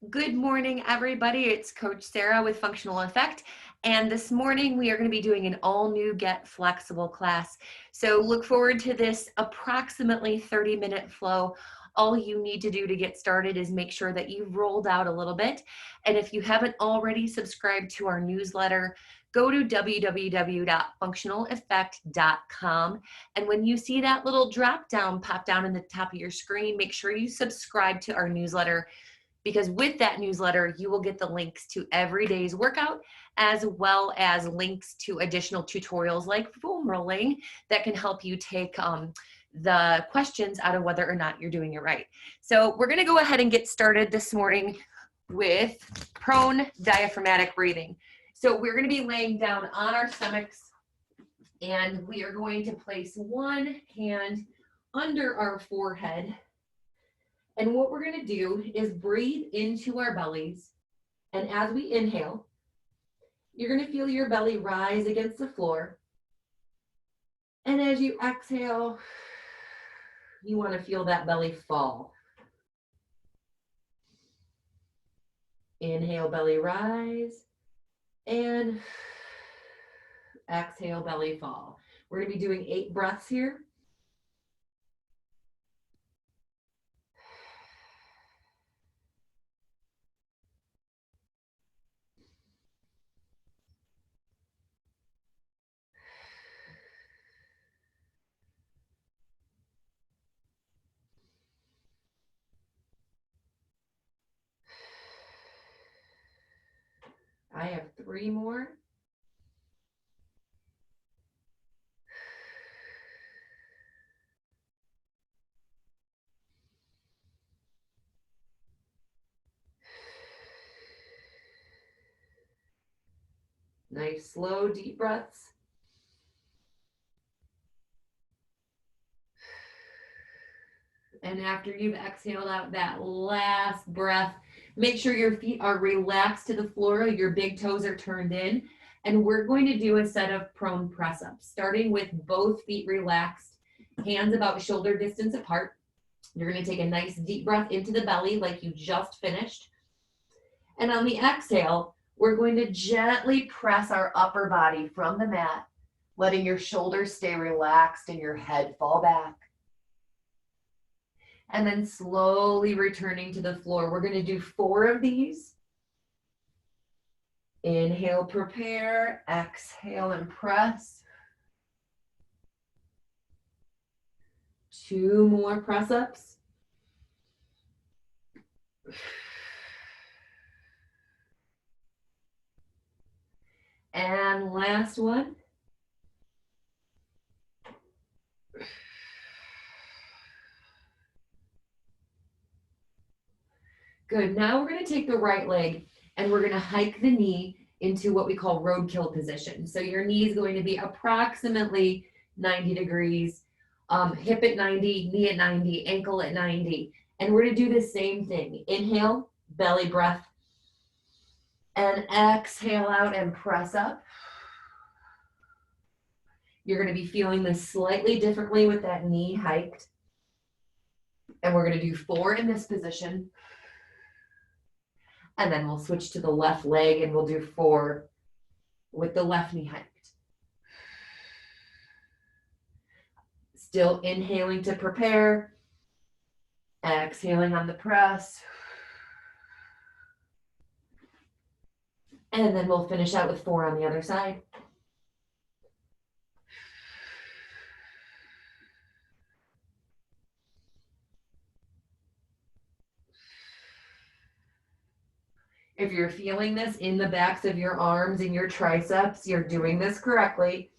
Good morning, everybody. It's Coach Sarah with Functional Effect. And this morning we are going to be doing an all new Get Flexible class. So look forward to this approximately 30-minute flow. All you need to do to get started is make sure that you've rolled out a little bit. And if you haven't already subscribed to our newsletter, go to www.functionaleffect.com. And when you see that little drop down pop down in the top of your screen, make sure you subscribe to our newsletter, because with that newsletter, you will get the links to every day's workout, as well as links to additional tutorials like foam rolling that can help you take the questions out of whether or not you're doing it right. So we're gonna go ahead and get started this morning with prone diaphragmatic breathing. So we're gonna be laying down on our stomachs, and we are going to place one hand under our forehead. And what we're going to do is breathe into our bellies. And as we inhale, you're going to feel your belly rise against the floor. And as you exhale, you want to feel that belly fall. Inhale, belly rise. And exhale, belly fall. We're going to be doing 8 breaths here. I have 3 more. Nice, slow, deep breaths. And after you've exhaled out that last breath, make sure your feet are relaxed to the floor, your big toes are turned in, and we're going to do a set of prone press-ups, starting with both feet relaxed, hands about shoulder distance apart. You're going to take a nice deep breath into the belly like you just finished. And on the exhale, we're going to gently press our upper body from the mat, letting your shoulders stay relaxed and your head fall back. And then slowly returning to the floor. We're going to do 4 of these. Inhale, prepare. Exhale and press. 2 more press-ups. And last one. Good. Now we're going to take the right leg and we're going to hike the knee into what we call roadkill position. So your knee is going to be approximately 90 degrees, hip at 90, knee at 90, ankle at 90. And we're going to do the same thing. Inhale, belly breath, and exhale out and press up. You're going to be feeling this slightly differently with that knee hiked. And we're going to do 4 in this position. And then we'll switch to the left leg and we'll do 4 with the left knee hiked. Still inhaling to prepare. Exhaling on the press. And then we'll finish out with 4 on the other side. If you're feeling this in the backs of your arms and your triceps, you're doing this correctly.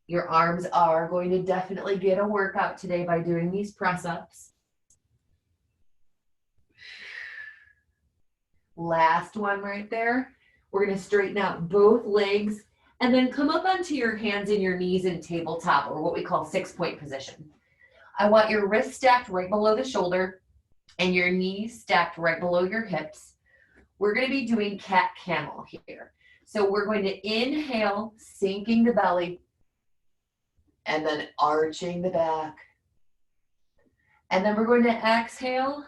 Your arms are going to definitely get a workout today by doing these press-ups. Last one right there. We're going to straighten out both legs and then come up onto your hands and your knees in tabletop, or what we call 6-point position. I want your wrists stacked right below the shoulder and your knees stacked right below your hips. We're going to be doing cat camel here. So we're going to inhale, sinking the belly, and then arching the back. And then we're going to exhale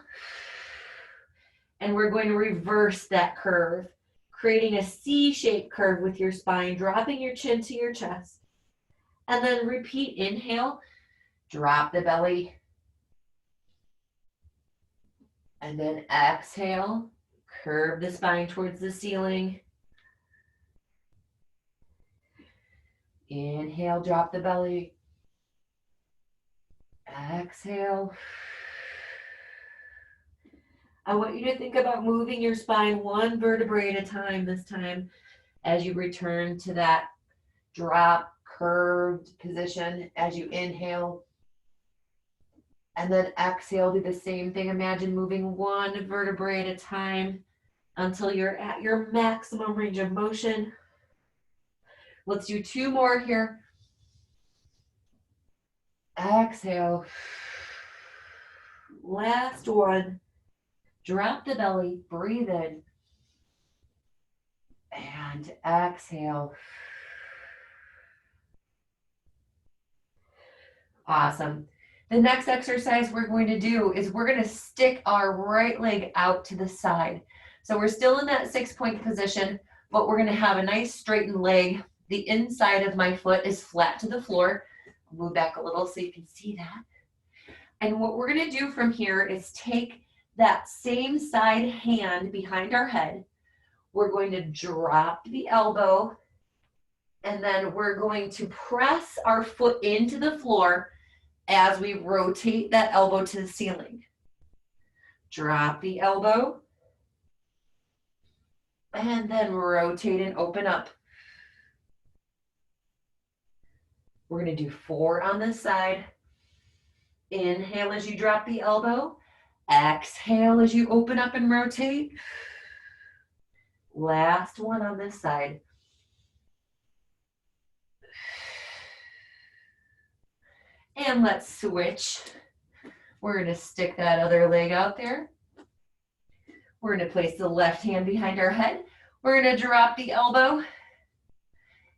And we're going to reverse that curve, creating a C-shaped curve with your spine, dropping your chin to your chest. And then repeat, inhale, drop the belly. And then exhale, curve the spine towards the ceiling. Inhale, drop the belly. Exhale. I want you to think about moving your spine one vertebrae at a time this time as you return to that drop, curved position as you inhale. And then exhale, do the same thing. Imagine moving one vertebrae at a time until you're at your maximum range of motion. Let's do 2 more here. Exhale. Last one. Drop the belly, breathe in. And exhale. Awesome. The next exercise we're going to do is we're going to stick our right leg out to the side. So we're still in that 6-point position, but we're going to have a nice straightened leg. The inside of my foot is flat to the floor. I'll move back a little so you can see that. And what we're going to do from here is take that same side hand behind our head. We're going to drop the elbow, and then we're going to press our foot into the floor as we rotate that elbow to the ceiling. Drop the elbow, and then rotate and open up. We're going to do 4 on this side. Inhale as you drop the elbow. Exhale as you open up and rotate. Last one on this side. And let's switch. We're going to stick that other leg out there. We're going to place the left hand behind our head. We're going to drop the elbow.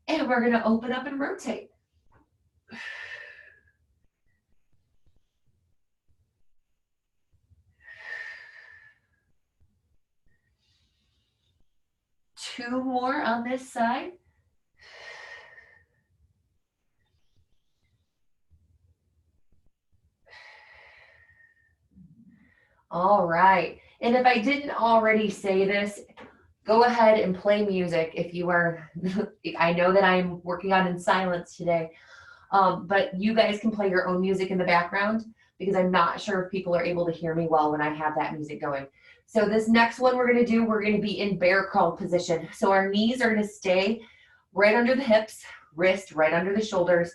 And we're going to open up and rotate. Two more on this side. All right. And if I didn't already say this, go ahead and play music if you are, I know that I'm working on in silence today, but you guys can play your own music in the background because I'm not sure if people are able to hear me well when I have that music going. So this next one we're going to do, we're going to be in bear crawl position. So our knees are going to stay right under the hips, wrist right under the shoulders.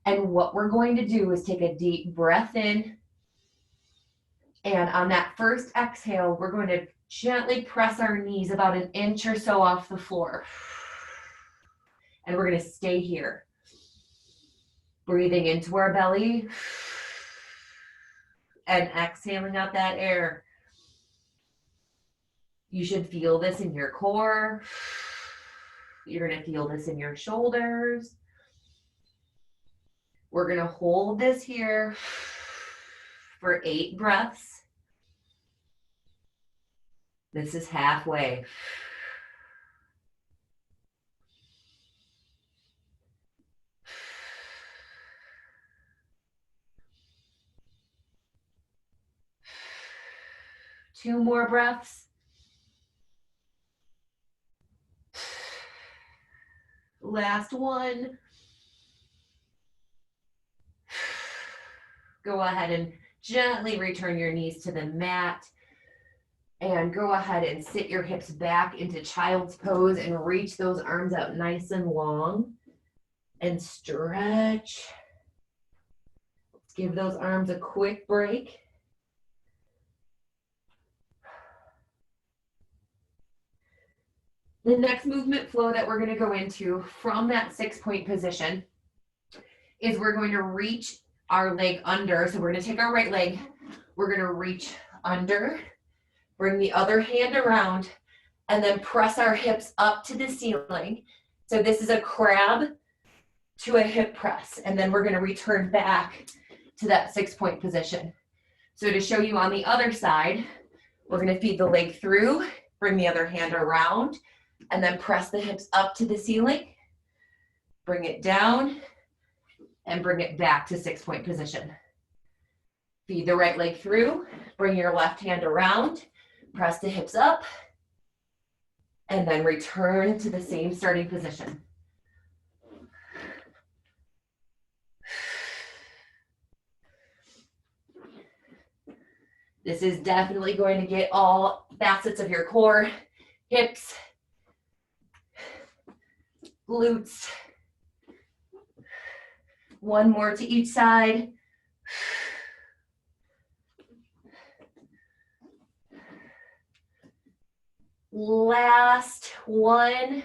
And what we're going to do is take a deep breath in. And on that first exhale, we're going to gently press our knees about 1 inch or so off the floor. And we're going to stay here. Breathing into our belly. And exhaling out that air. You should feel this in your core. You're going to feel this in your shoulders. We're going to hold this here for 8 breaths. This is halfway. Two more breaths. Last one. Go ahead and gently return your knees to the mat. And go ahead and sit your hips back into child's pose and reach those arms out nice and long. And stretch. Let's give those arms a quick break. The next movement flow that we're going to go into from that 6-point position is we're going to reach our leg under. So we're going to take our right leg. We're going to reach under, bring the other hand around, and then press our hips up to the ceiling. So this is a crab to a hip press. And then we're going to return back to that 6-point position. So to show you on the other side, We're gonna feed the leg through, bring the other hand around, and then press the hips up to the ceiling. Bring it down and bring it back to 6-point position. Feed the right leg through, bring your left hand around, press the hips up, and then return to the same starting position. This is definitely going to get all facets of your core, hips, glutes. One more to each side. Last one.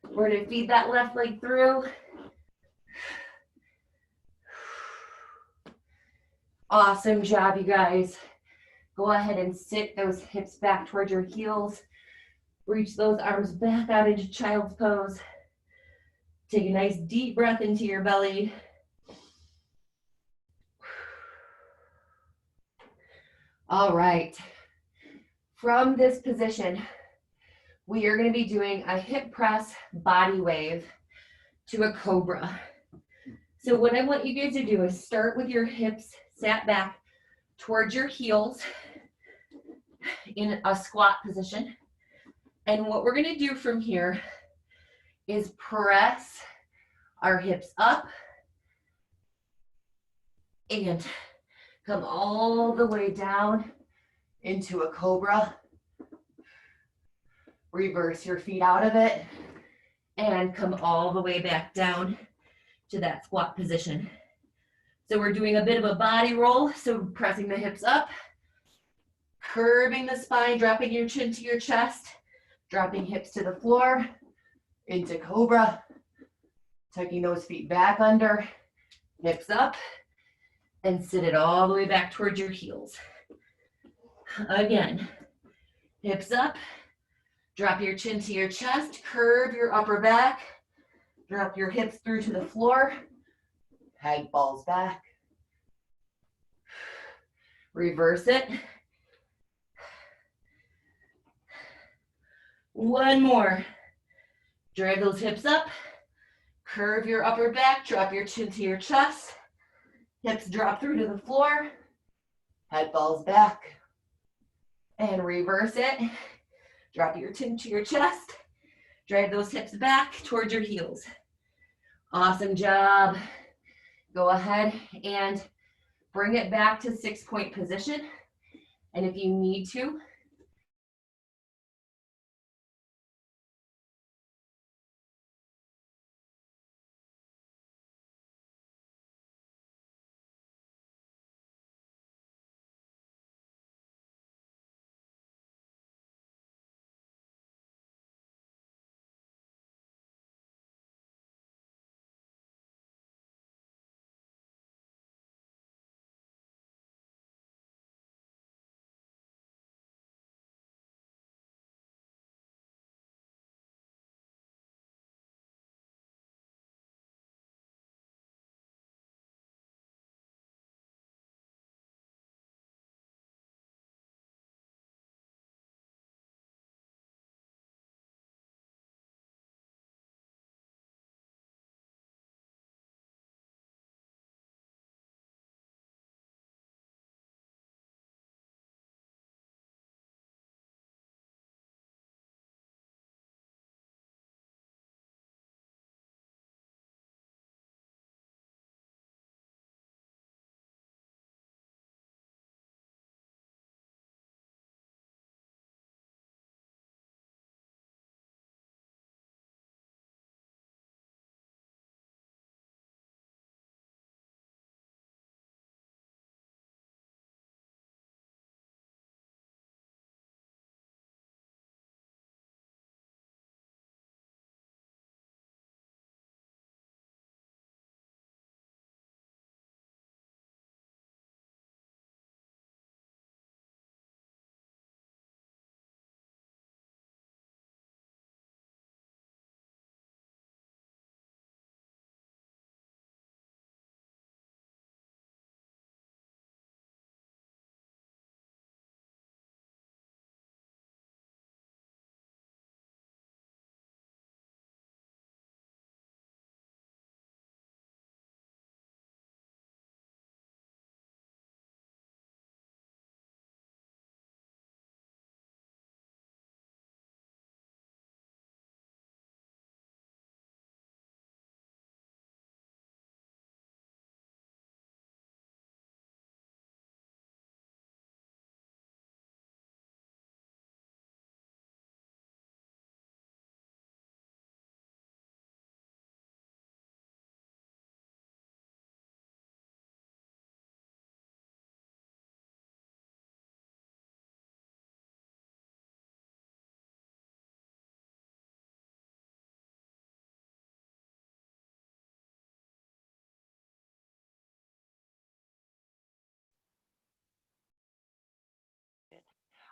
We're going to feed that left leg through. Awesome job, you guys. Go ahead and sit those hips back towards your heels. Reach those arms back out into child's pose. Take a nice deep breath into your belly. All right. From this position, we are going to be doing a hip press body wave to a cobra. So what I want you guys to do is start with your hips sat back towards your heels in a squat position. And what we're going to do from here is press our hips up and come all the way down into a cobra. Reverse your feet out of it and come all the way back down to that squat position. So we're doing a bit of a body roll. So pressing the hips up, curving the spine, dropping your chin to your chest, dropping hips to the floor, into cobra, tucking those feet back under, hips up, and sit it all the way back towards your heels. Again, hips up, drop your chin to your chest, curve your upper back, drop your hips through to the floor, head falls back. Reverse it. One more. Drive those hips up, curve your upper back, drop your chin to your chest, hips drop through to the floor, head falls back, and reverse it. Drop your chin to your chest, drive those hips back towards your heels. Awesome job. Go ahead and bring it back to 6-point position. And if you need to,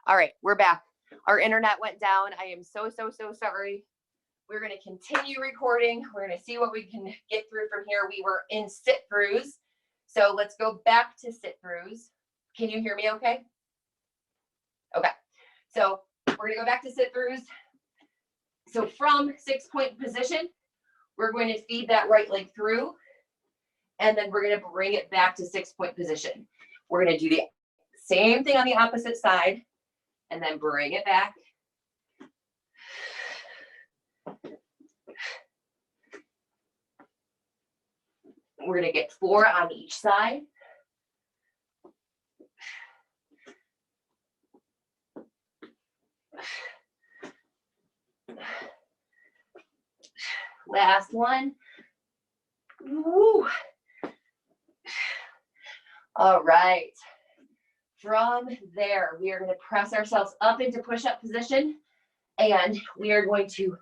All right, we're back. Our internet went down. I am so sorry. We're going to continue recording. We're going to see what we can get through from here. We were in sit-throughs. So let's go back to sit-throughs. Can you hear me okay? Okay. So we're going to go back to sit-throughs. So from 6-point position, we're going to feed that right leg through. And then we're going to bring it back to 6-point position. We're going to do the same thing on the opposite side. And then bring it back. We're going to get 4 on each side. Last one. Woo. All right. From there, we are going to press ourselves up into push-up position, and we are going to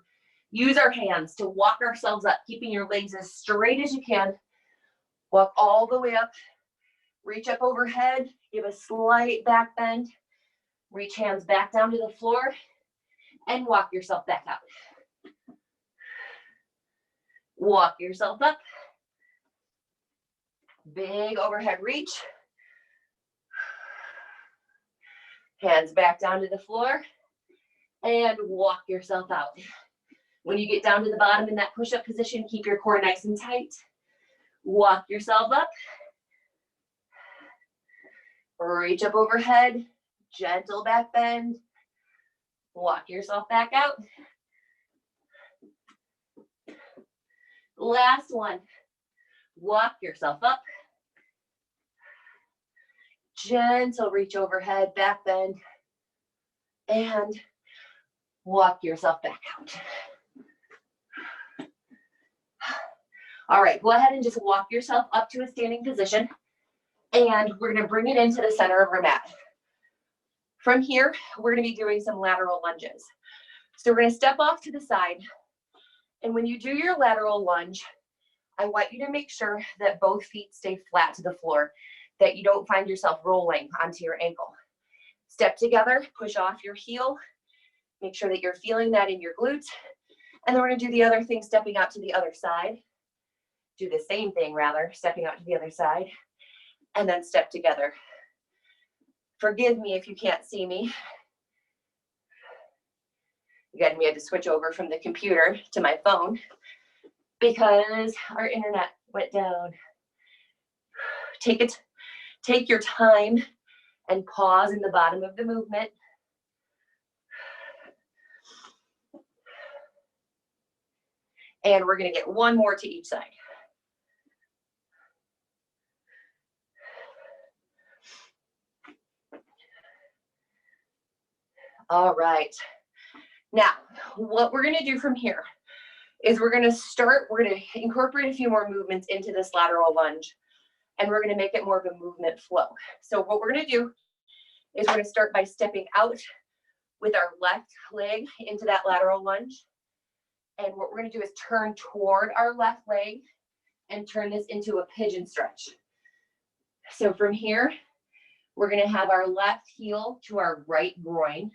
use our hands to walk ourselves up, keeping your legs as straight as you can. Walk all the way up, reach up overhead, give a slight back bend, reach hands back down to the floor, and walk yourself back out. Walk yourself up. Big overhead reach. Hands back down to the floor and walk yourself out. When you get down to the bottom in that push-up position, keep your core nice and tight. Walk yourself up. Reach up overhead, gentle back bend. Walk yourself back out. Last one. Walk yourself up. Gentle reach overhead, back bend, and walk yourself back out. All right, go ahead and just walk yourself up to a standing position, and we're going to bring it into the center of our mat. From here, we're going to be doing some lateral lunges. So we're going to step off to the side, and when you do your lateral lunge, I want you to make sure that both feet stay flat to the floor, that you don't find yourself rolling onto your ankle. Step together, push off your heel, make sure that you're feeling that in your glutes, and then we're going to do the other thing, stepping out to the other side. Do the same thing, rather, stepping out to the other side, and then step together. Forgive me if you can't see me. Again, we had to switch over from the computer to my phone because our internet went down. Take your time and pause in the bottom of the movement. And we're going to get one more to each side. All right. Now, what we're going to do from here is we're going to incorporate a few more movements into this lateral lunge, and we're going to make it more of a movement flow. So what we're going to do is we're going to start by stepping out with our left leg into that lateral lunge. And what we're going to do is turn toward our left leg and turn this into a pigeon stretch. So from here, we're going to have our left heel to our right groin.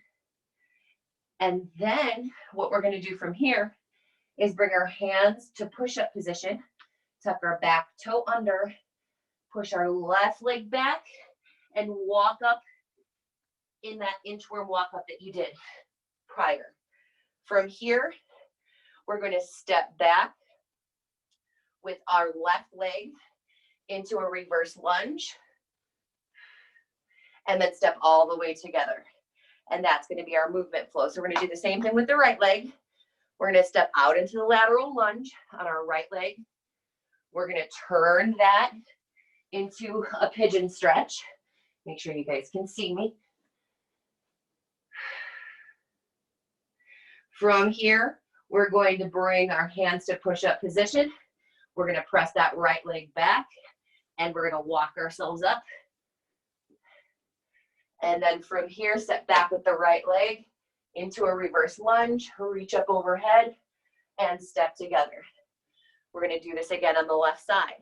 And then what we're going to do from here is bring our hands to push-up position, tuck our back toe under, push our left leg back, and walk up in that inchworm walk up that you did prior. From here, we're going to step back with our left leg into a reverse lunge, and then step all the way together. And that's going to be our movement flow. So we're going to do the same thing with the right leg. We're going to step out into the lateral lunge on our right leg. We're going to turn that into a pigeon stretch. Make sure you guys can see me. From here, we're going to bring our hands to push-up position. We're going to press that right leg back, and we're going to walk ourselves up. And then from here, step back with the right leg into a reverse lunge, reach up overhead, and step together. We're going to do this again on the left side.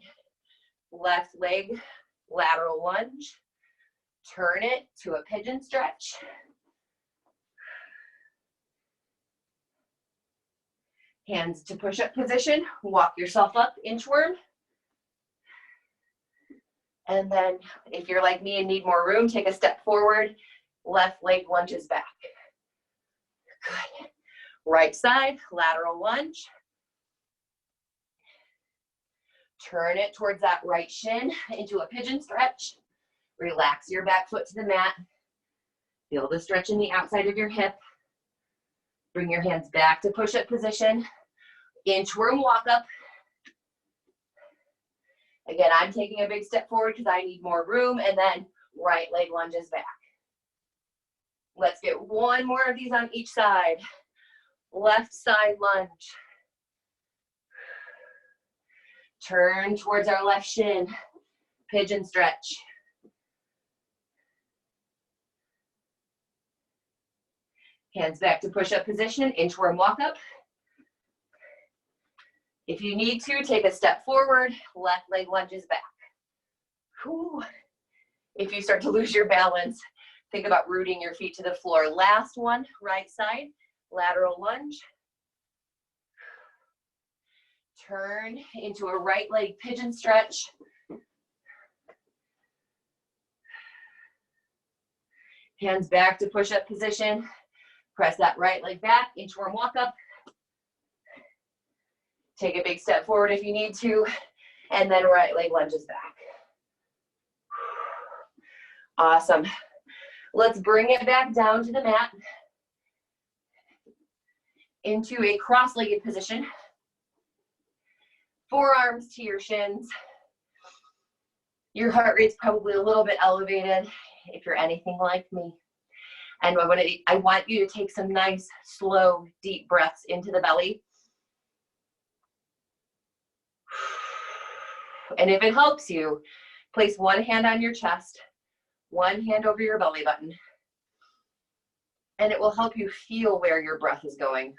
Left leg, lateral lunge, turn it to a pigeon stretch, Hands to push-up position. Walk yourself up, inchworm. And then if you're like me and need more room, take a step forward. Left leg lunges back. Good. Right side, lateral lunge. Turn it towards that right shin into a pigeon stretch. Relax your back foot to the mat. Feel the stretch in the outside of your hip. Bring your hands back to push-up position. Inchworm walk up. Again, I'm taking a big step forward because I need more room, and then right leg lunges back. Let's get one more of these on each side. Left side lunge. Turn towards our left shin. Pigeon stretch. Hands back to push-up position, inchworm walk up. If you need to, take a step forward, left leg lunges back. Whew. If you start to lose your balance, think about rooting your feet to the floor. Last one, right side, lateral lunge. Turn into a right leg pigeon stretch. Hands back to push-up position. Press that right leg back, inchworm walk up. Take a big step forward if you need to, and then right leg lunges back. Awesome. Let's bring it back down to the mat into a cross-legged position. Forearms to your shins. Your heart rate's probably a little bit elevated if you're anything like me. And I want you to take some nice, slow, deep breaths into the belly. And if it helps you, place one hand on your chest, one hand over your belly button, and it will help you feel where your breath is going.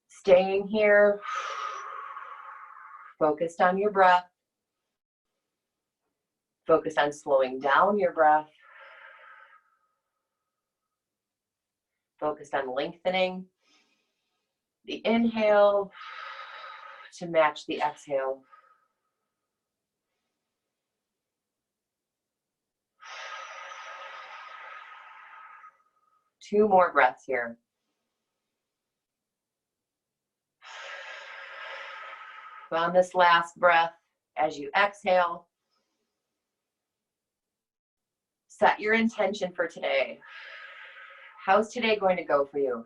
Staying here, focused on your breath, focused on slowing down your breath, focused on lengthening the inhale to match the exhale. Two more breaths here. On this last breath, as you exhale, set your intention for today. How's today going to go for you?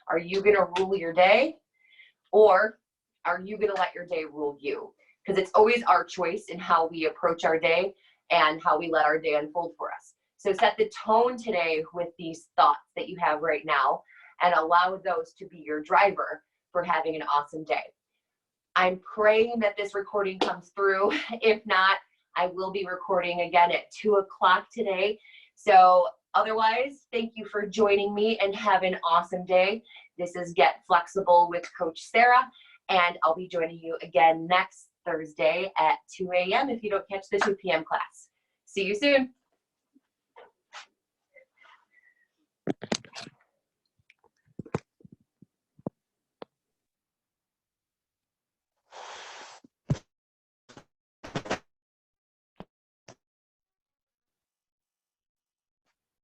Are you going to rule your day, or are you going to let your day rule you? Because it's always our choice in how we approach our day and how we let our day unfold for us. So set the tone today with these thoughts that you have right now and allow those to be your driver for having an awesome day. I'm praying that this recording comes through. If not, I will be recording again at 2 o'clock today. So otherwise, thank you for joining me and have an awesome day. This is Get Flexible with Coach Sarah, and I'll be joining you again next Thursday at 2 a.m. if you don't catch the 2 p.m. class. See you soon.